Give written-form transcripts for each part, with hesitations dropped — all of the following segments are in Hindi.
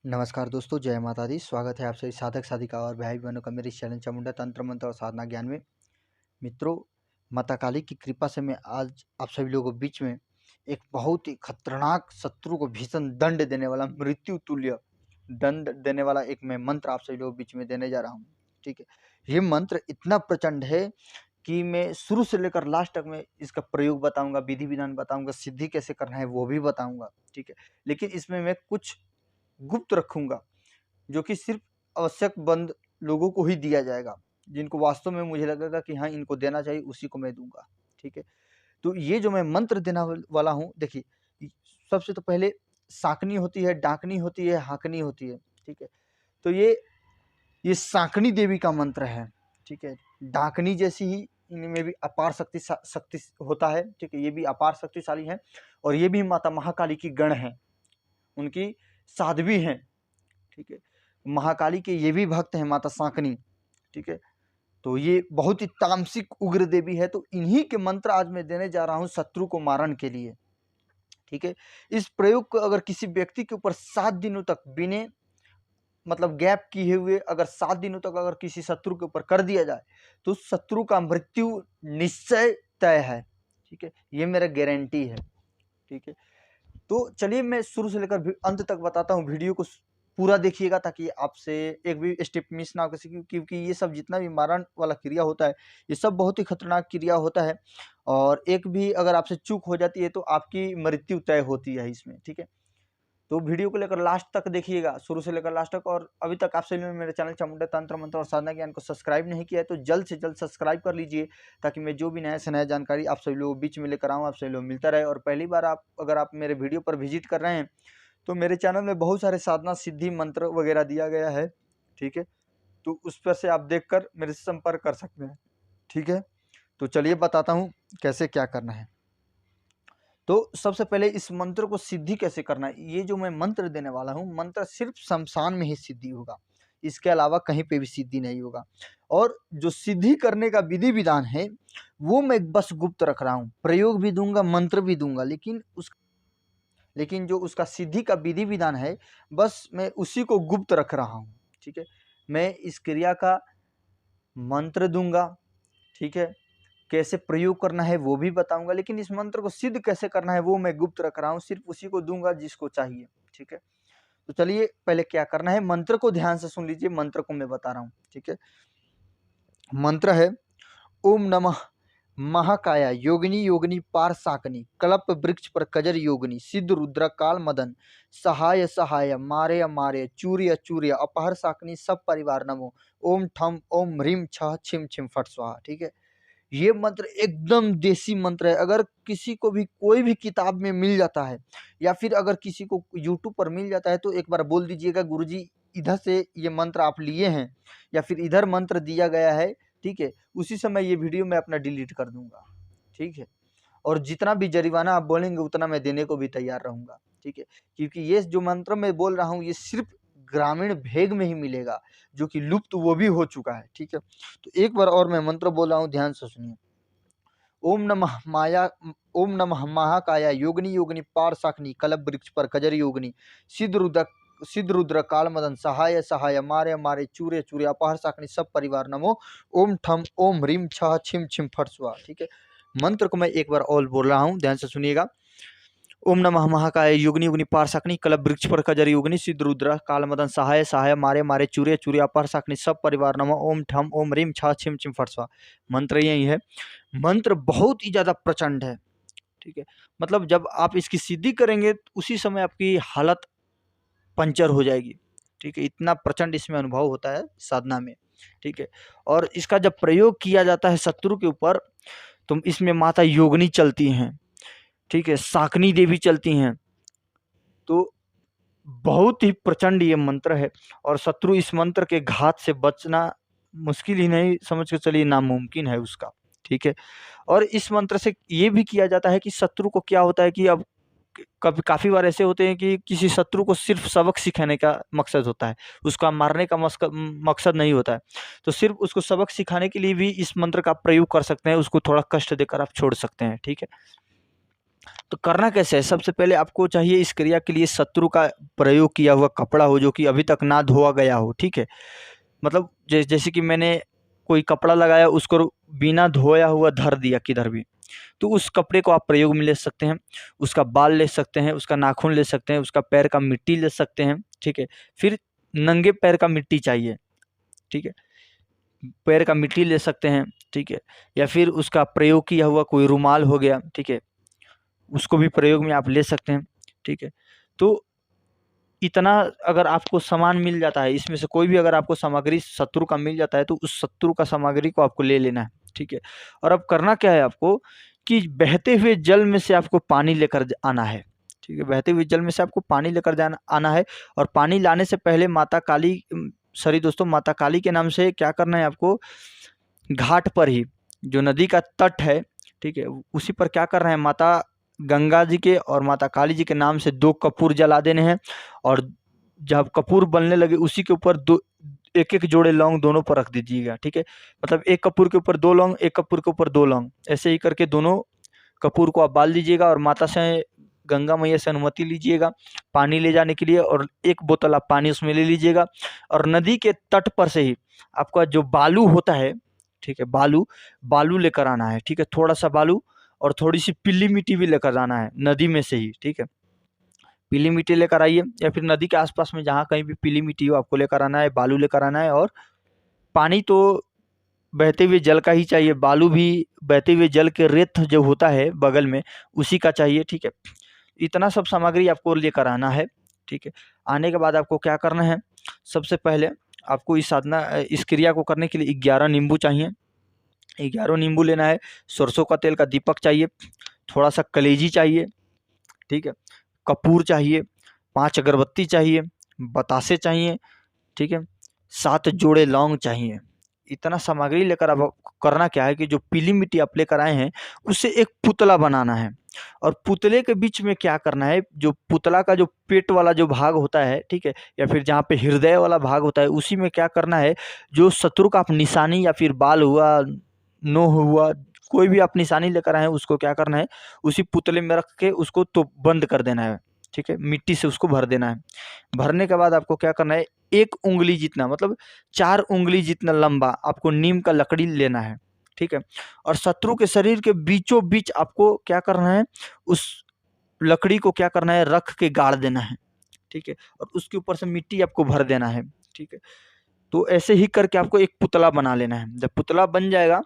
नमस्कार दोस्तों, जय माता दी। स्वागत है आप सभी साधक साधिका और भाई बहनों का मेरे इस चैनल चामुंडा तंत्र मंत्र और साधना ज्ञान में। मित्रों, माता काली की कृपा से मैं आज आप सभी लोगों के बीच में एक बहुत ही खतरनाक शत्रु को भीषण दंड देने वाला, मृत्यु तुल्य दंड देने वाला एक मैं मंत्र आप सभी लोगों के बीच में देने जा रहा हूँ। ठीक है, ये मंत्र इतना प्रचंड है कि मैं शुरू से लेकर लास्ट तक में इसका प्रयोग बताऊंगा, विधि विधान बताऊंगा, सिद्धि कैसे करना है वो भी बताऊंगा। ठीक है, लेकिन इसमें मैं कुछ गुप्त रखूंगा जो कि सिर्फ आवश्यक बंद लोगों को ही दिया जाएगा, जिनको वास्तव में मुझे लगेगा कि हाँ इनको देना चाहिए, उसी को मैं दूंगा। ठीक है, तो ये जो मैं मंत्र देना वाला हूँ, देखिए सबसे तो पहले साकनी होती है, डाकनी होती है, हाकनी होती है। ठीक है, तो ये साकनी देवी का मंत्र है। ठीक है, डाकनी जैसी ही इनमें भी अपार शक्ति होता है। ठीक है, ये भी अपार शक्तिशाली है और ये भी माता महाकाली की गण है, उनकी साध्वी हैं। ठीक है, महाकाली के ये भी भक्त हैं, माता सांकनी। ठीक है, तो ये बहुत ही तामसिक उग्र देवी है। तो इन्हीं के मंत्र आज मैं देने जा रहा हूं शत्रु को मारने के लिए। ठीक है, इस प्रयोग को अगर किसी व्यक्ति के ऊपर 7 दिनों तक बिना मतलब गैप किए हुए अगर 7 दिनों तक अगर किसी शत्रु के ऊपर कर दिया जाए तो शत्रु का मृत्यु निश्चय तय है। ठीक है, ये मेरा गारंटी है। ठीक है, तो चलिए मैं शुरू से लेकर अंत तक बताता हूँ। वीडियो को पूरा देखिएगा ताकि आपसे एक भी स्टेप मिस ना हो किसी की, क्योंकि ये सब जितना भी मारण वाला क्रिया होता है ये सब बहुत ही खतरनाक क्रिया होता है और एक भी अगर आपसे चूक हो जाती है तो आपकी मृत्यु तय होती है इसमें। ठीक है, तो वीडियो को लेकर लास्ट तक देखिएगा, शुरू से लेकर लास्ट तक। और अभी तक आप सभी ने मेरे चैनल चामुंडा तंत्र मंत्र और साधना ज्ञान को सब्सक्राइब नहीं किया है तो जल्द से जल्द सब्सक्राइब कर लीजिए, ताकि मैं जो भी नया से नया जानकारी आप सभी लोगों के बीच में लेकर आऊँ, आप सभी लोग मिलता रहे। और पहली बार अगर आप मेरे वीडियो पर विजिट कर रहे हैं तो मेरे चैनल में बहुत सारे साधना सिद्धि मंत्र वगैरह दिया गया है। ठीक है, तो उस पर से आप देखकर मेरे से संपर्क कर सकते हैं। ठीक है, तो चलिए बताता हूँ कैसे क्या करना है। तो सबसे पहले इस मंत्र को सिद्धि कैसे करना है। ये जो मैं मंत्र देने वाला हूँ, मंत्र सिर्फ शमशान में ही सिद्धि होगा, इसके अलावा कहीं पे भी सिद्धि नहीं होगा। और जो सिद्धि करने का विधि विधान है वो मैं बस गुप्त रख रहा हूँ। प्रयोग भी दूंगा, मंत्र भी दूंगा, लेकिन जो उसका सिद्धि का विधि विधान है बस मैं उसी को गुप्त रख रहा हूँ। ठीक है, मैं इस क्रिया का मंत्र दूंगा, ठीक है, कैसे प्रयोग करना है वो भी बताऊंगा, लेकिन इस मंत्र को सिद्ध कैसे करना है वो मैं गुप्त रख रहा हूँ, सिर्फ उसी को दूंगा जिसको चाहिए। ठीक है, तो चलिए पहले क्या करना है, मंत्र को ध्यान से सुन लीजिए, मंत्र को मैं बता रहा हूँ। ठीक है, मंत्र है ओम नमः महाकाया योगिनी योगिनी पार साकनी कल्प वृक्ष पर कजर योगिनी सिद्ध रुद्र काल मदन सहाय सहाय मारे मारे चूर्य चूर्य अपहर साकनी सब परिवार नमो ओम ठम ओम ह्रीम छह छिम छिम फट स्वाहा। ठीक है, ये मंत्र एकदम देसी मंत्र है। अगर किसी को भी कोई भी किताब में मिल जाता है या फिर अगर किसी को यूट्यूब पर मिल जाता है तो एक बार बोल दीजिएगा गुरुजी इधर से ये मंत्र आप लिए हैं या फिर इधर मंत्र दिया गया है। ठीक है, उसी समय ये वीडियो मैं अपना डिलीट कर दूंगा। ठीक है, और जितना भी जरिमाना आप बोलेंगे उतना मैं देने को भी तैयार रहूंगा। ठीक है, क्योंकि ये जो मंत्र मैं बोल रहा हूँ ये सिर्फ ग्रामीण भेग में ही मिलेगा, जो कि लुप्त वो भी हो चुका है। ठीक है, तो एक बार और मैं मंत्र बोल रहा हूँ, ध्यान से सुनिए। ओम नमः महाकाया योगिनी योगिनी पार साकनी कलब वृक्ष पर कजर योगिनी सिद्ध रुद्र काल मदन सहाय सहाय मारे मारे चूरे चूरे अपहर साकनी सब परिवार नमो ओम ठम ओम ह्रीम छह छिम छिम फट स्वाहा। ठीक है, मंत्र को मैं एक बार और बोल रहा हूँ, ध्यान से सुनिएगा। ओम नमः महाकाय युगनी युगनी पार साकनी कलब वृक्ष पर कजर युगनी सिद्ध रुद्र काल मदन सहाय सहाय मारे मारे चूरे चूरे अपार साकनी सब परिवार नमः ओम ठम ओम ह्रीम छह छिम छिम फट स्वाहा। मंत्र यही है। मंत्र बहुत ही ज्यादा प्रचंड है। ठीक है, मतलब जब आप इसकी सिद्धि करेंगे तो उसी समय आपकी हालत पंचर हो जाएगी। ठीक है, इतना प्रचंड इसमें अनुभव होता है साधना में। ठीक है, और इसका जब प्रयोग किया जाता है शत्रु के ऊपर तो इसमें माता योगिनी चलती हैं। ठीक है, साकनी देवी चलती हैं। तो बहुत ही प्रचंड ये मंत्र है और शत्रु इस मंत्र के घात से बचना मुश्किल ही नहीं, समझ के चलिए नामुमकिन है उसका। ठीक है, और इस मंत्र से ये भी किया जाता है कि शत्रु को क्या होता है कि अब कभी काफ़ी बार ऐसे होते हैं कि किसी शत्रु को सिर्फ सबक सिखाने का मकसद होता है, उसका मारने का मकसद नहीं होता है। तो सिर्फ उसको सबक सिखाने के लिए भी इस मंत्र का प्रयोग कर सकते हैं, उसको थोड़ा कष्ट देकर आप छोड़ सकते हैं। ठीक है, तो करना कैसे है, सबसे पहले आपको चाहिए इस क्रिया के लिए शत्रु का प्रयोग किया हुआ कपड़ा हो जो कि अभी तक ना धोआ गया हो, ठीक है। मतलब जैसे कि मैंने कोई कपड़ा लगाया, उसको बिना धोया हुआ धर दिया किधर भी, तो उस कपड़े को आप प्रयोग में ले सकते हैं। उसका बाल ले सकते हैं, उसका नाखून ले सकते हैं, उसका पैर का मिट्टी ले सकते हैं, ठीक है। फिर नंगे पैर का मिट्टी चाहिए, ठीक है, पैर का मिट्टी ले सकते हैं, ठीक है। या फिर उसका प्रयोग किया हुआ कोई रुमाल हो गया, ठीक है, उसको भी प्रयोग में आप ले सकते हैं, ठीक है। तो इतना अगर आपको सामान मिल जाता है, इसमें से कोई भी अगर आपको सामग्री शत्रु का मिल जाता है, तो उस शत्रु का सामग्री को आपको ले लेना है, ठीक है। और अब करना क्या है आपको कि बहते हुए जल में से आपको पानी लेकर आना है, ठीक है। बहते हुए जल में से आपको पानी लेकर जाना आना है। और पानी लाने से पहले माता काली, सॉरी दोस्तों, माता काली के नाम से क्या करना है आपको, घाट पर ही जो नदी का तट है, ठीक है, उसी पर क्या कर रहे हैं, माता गंगा जी के और माता काली जी के नाम से 2 कपूर जला देने हैं। और जब कपूर बनने लगे उसी के ऊपर दो एक एक जोड़े लौंग दोनों पर रख दीजिएगा, ठीक है। मतलब एक कपूर के ऊपर 2 लौंग, एक कपूर के ऊपर 2 लौंग, ऐसे ही करके दोनों कपूर को आप बाल दीजिएगा। और माता से, गंगा मैया से अनुमति लीजिएगा पानी ले जाने के लिए, और 1 बोतल आप पानी उसमें ले लीजिएगा। और नदी के तट पर से ही आपका जो बालू होता है, ठीक है, बालू लेकर आना है, ठीक है। थोड़ा सा बालू और थोड़ी सी पीली मिट्टी भी लेकर आना है नदी में से ही, ठीक है। पीली मिट्टी लेकर आइए, या फिर नदी के आसपास में जहाँ कहीं भी पीली मिट्टी हो आपको लेकर आना है, बालू लेकर आना है। और पानी तो बहते हुए जल का ही चाहिए, बालू भी बहते हुए जल के रेत जो होता है बगल में उसी का चाहिए, ठीक है। इतना सब सामग्री आपको लेकर आना है, ठीक है। आने के बाद आपको क्या करना है, सबसे पहले आपको इस क्रिया को करने के लिए 11 नींबू चाहिए, 11 नींबू लेना है। सरसों का तेल का दीपक चाहिए, थोड़ा सा कलेजी चाहिए, ठीक है, कपूर चाहिए, 5 अगरबत्ती चाहिए, बतासे चाहिए, ठीक है, 7 जोड़े लौंग चाहिए। इतना सामग्री लेकर अब करना क्या है कि जो पीली मिट्टी आप लेकर आए हैं उससे एक पुतला बनाना है। और पुतले के बीच में क्या करना है, जो पुतला का जो पेट वाला जो भाग होता है, ठीक है, या फिर जहाँ पे हृदय वाला भाग होता है, उसी में क्या करना है, जो शत्रु का आप निशानी या फिर बाल हुआ, नोह हुआ, कोई भी आप निशानी लेकर आए हैं उसको क्या करना है, उसी पुतले में रख के उसको तो बंद कर देना है, ठीक है, मिट्टी से उसको भर देना है। भरने के बाद आपको क्या करना है, 1 उँगली जितना, मतलब 4 उँगली जितना लंबा आपको नीम का लकड़ी लेना है, ठीक है। और शत्रु के शरीर के बीचों बीच आपको क्या करना है, उस लकड़ी को क्या करना है, रख के गाड़ देना है, ठीक है। और उसके ऊपर से मिट्टी आपको भर देना है, ठीक है। तो ऐसे ही करके आपको एक पुतला बना लेना है। जब पुतला बन जाएगा,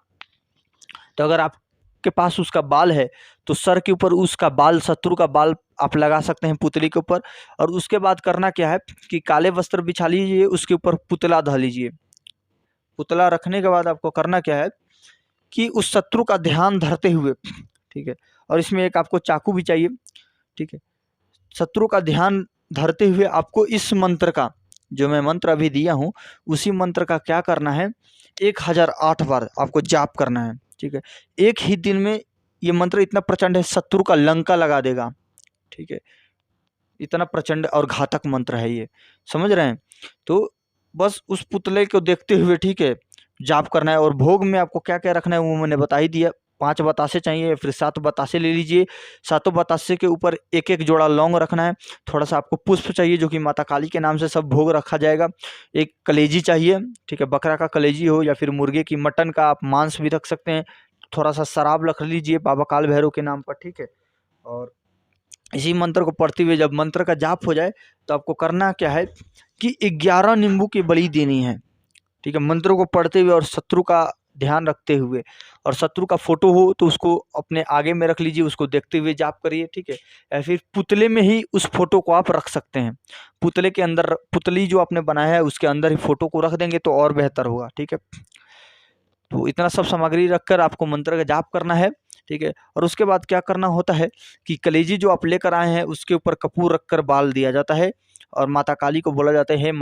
तो अगर आपके पास उसका बाल है तो सर के ऊपर उसका बाल, शत्रु का बाल आप लगा सकते हैं पुतली के ऊपर। और उसके बाद करना क्या है कि काले वस्त्र बिछा लीजिए, उसके ऊपर पुतला धर लीजिए। पुतला रखने के बाद आपको करना क्या है कि उस शत्रु का ध्यान धरते हुए, ठीक है, और इसमें एक आपको चाकू भी चाहिए, ठीक है। शत्रु का ध्यान धरते हुए आपको इस मंत्र का, जो मैं मंत्र अभी दिया हूँ, उसी मंत्र का क्या करना है, 1008 बार आपको जाप करना है, ठीक है। एक ही दिन में ये मंत्र इतना प्रचंड है, शत्रु का लंका लगा देगा, ठीक है। इतना प्रचंड और घातक मंत्र है ये, समझ रहे हैं। तो बस उस पुतले को देखते हुए, ठीक है, जाप करना है। और भोग में आपको क्या क्या रखना है वो मैंने बता ही दिया। 5 बतासे चाहिए, फिर 7 बतासे ले लीजिए। 7 बतासे के ऊपर एक एक जोड़ा लौंग रखना है। थोड़ा सा आपको पुष्प चाहिए जो कि माता काली के नाम से सब भोग रखा जाएगा। एक कलेजी चाहिए, ठीक है, बकरा का कलेजी हो या फिर मुर्गे की, मटन का आप मांस भी रख सकते हैं। थोड़ा सा शराब रख लीजिए बाबा काल भैरव के नाम पर, ठीक है। और इसी मंत्र को पढ़ते हुए जब मंत्र का जाप हो जाए तो आपको करना क्या है कि 11 नींबू की बलि देनी है, ठीक है, मंत्र को पढ़ते हुए और शत्रु का ध्यान रखते हुए। और शत्रु का फोटो हो तो उसको अपने आगे में रख लीजिए, उसको देखते हुए जाप करिए, ठीक है। या फिर पुतले में ही उस फोटो को आप रख सकते हैं। पुतले के अंदर, पुतली जो आपने बनाया है उसके अंदर ही फोटो को रख देंगे तो और बेहतर होगा, ठीक है। तो इतना सब सामग्री रखकर आपको मंत्र का जाप करना है, ठीक है। और उसके बाद क्या करना होता है कि कलेजी जो आप लेकर आए हैं उसके ऊपर कपूर रखकर बाल दिया जाता है। और माता काली को बोला जाता है, हे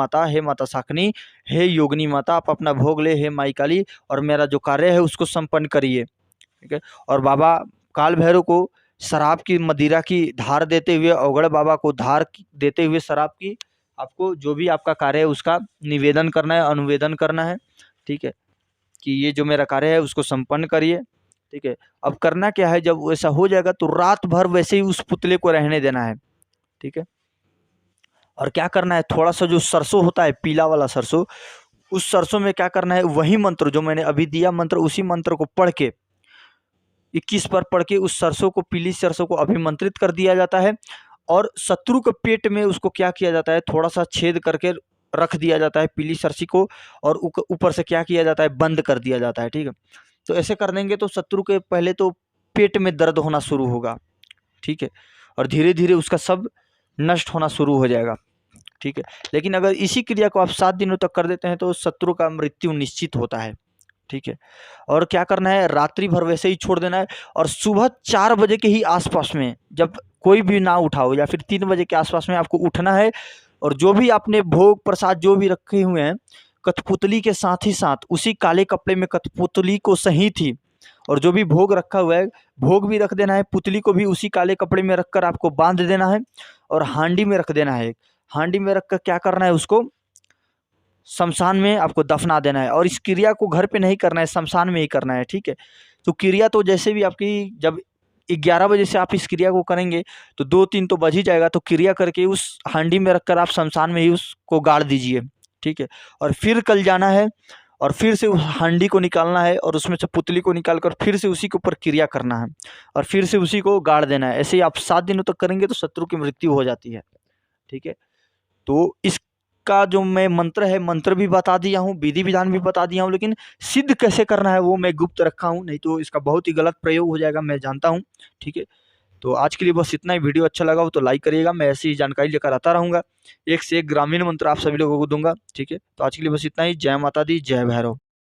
माता शाकनी, हे योगिनी माता, आप अपना भोग ले, हे माई काली, और मेरा जो कार्य है उसको संपन्न करिए, ठीक है। और बाबा काल भैरव को शराब की, मदिरा की धार देते हुए, अवगढ़ बाबा को धार देते हुए शराब की, आपको जो भी आपका कार्य है उसका निवेदन करना है, अनुवेदन करना है, ठीक है, कि ये जो मेरा कार्य है उसको संपन्न करिए। ठीक है। अब करना क्या है, जब वैसा हो जाएगा तो रात भर वैसे ही उस पुतले को रहने देना है। ठीक है। और क्या करना है, थोड़ा सा जो सरसों होता है, पीला वाला सरसों, उस सरसों में क्या करना है, वही मंत्र जो मैंने अभी दिया मंत्र, उसी मंत्र को पढ़ के 21 बार पढ़ के उस सरसों को, पीली सरसों को अभिमंत्रित कर दिया जाता है। और शत्रु के पेट में उसको क्या किया जाता है, थोड़ा सा छेद करके रख दिया जाता है पीली सरसी को, और ऊपर से क्या किया जाता है, बंद कर दिया जाता है। ठीक है। तो ऐसे कर देंगे तो शत्रु के पहले तो पेट में दर्द होना शुरू होगा। ठीक है। और धीरे धीरे उसका सब नष्ट होना शुरू हो जाएगा। ठीक है। लेकिन अगर इसी क्रिया को आप 7 दिनों तक कर देते हैं तो शत्रु का मृत्यु निश्चित होता है। ठीक है। और क्या करना है, रात्रि भर वैसे ही छोड़ देना है, और सुबह 4 बजे के ही आसपास में, जब कोई भी ना उठाओ, या फिर 3 बजे के आसपास में आपको उठना है, और जो भी आपने भोग प्रसाद जो भी रखे हुए हैं कठपुतली के साथ ही साथ, उसी काले कपड़े में कठपुतली को सहित ही, और जो भी भोग रखा हुआ है भोग भी रख देना है, पुतली को भी उसी काले कपड़े में रखकर आपको बांध देना है, और हांडी में रख देना है। हांडी में रखकर क्या करना है, उसको शमशान में आपको दफना देना है। और इस क्रिया को घर पे नहीं करना है, शमशान में ही करना है। ठीक है। तो क्रिया तो जैसे भी आपकी, जब 11 बजे से आप इस क्रिया को करेंगे तो 2-3 तो बज ही जाएगा, तो क्रिया करके उस हांडी में रखकर आप शमशान में ही उसको गाड़ दीजिए। ठीक है। और फिर कल जाना है, और फिर से उस हांडी को निकालना है, और उसमें से पुतली को निकाल कर फिर से उसी के ऊपर क्रिया करना है, और फिर से उसी को गाड़ देना है। ऐसे ही आप 7 दिनों तक करेंगे तो शत्रु की मृत्यु हो जाती है। ठीक है। तो इसका जो मैं मंत्र है, मंत्र भी बता दिया हूँ, विधि विधान भी बता दिया हूँ, लेकिन सिद्ध कैसे करना है वो मैं गुप्त रखा हूँ, नहीं तो इसका बहुत ही गलत प्रयोग हो जाएगा, मैं जानता हूँ। ठीक है। तो आज के लिए बस इतना ही। वीडियो अच्छा लगा हो तो लाइक करिएगा, मैं ऐसी ही जानकारी लेकर आता रहूँगा, एक से एक ग्रामीण मंत्र आप सभी लोगों को दूंगा। ठीक है। तो आज के लिए बस इतना ही। जय माता दी, जय भैरव।